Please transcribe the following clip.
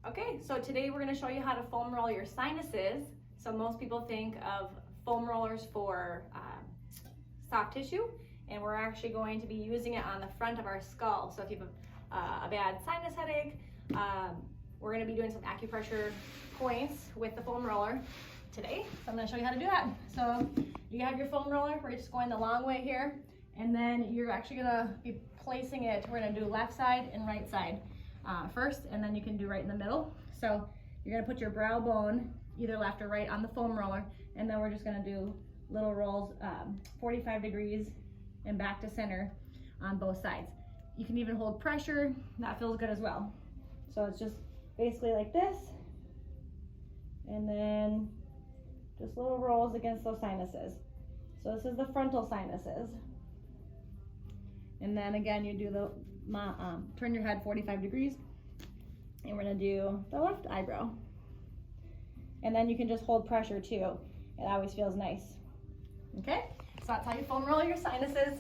Okay, so today we're going to show you how to foam roll your sinuses. So most people think of foam rollers for soft tissue, and we're actually going to be using it on the front of our skull. So if you have a bad sinus headache, we're going to be doing some acupressure points with the foam roller today. So I'm going to show you how to do that. So you have your foam roller, we're just going the long way here, and then you're actually going to be placing it, we're going to do left side and right side first, and then you can do right in the middle. So you're going to put your brow bone either left or right on the foam roller, and then we're just going to do little rolls 45 degrees and back to center on both sides. You can even hold pressure, that feels good as well. So it's just basically like this, and then just little rolls against those sinuses. So this is the frontal sinuses. And then again, you do the turn your head 45 degrees, and we're gonna do the left eyebrow. And then you can just hold pressure too. It always feels nice. Okay, so that's how you foam roll your sinuses.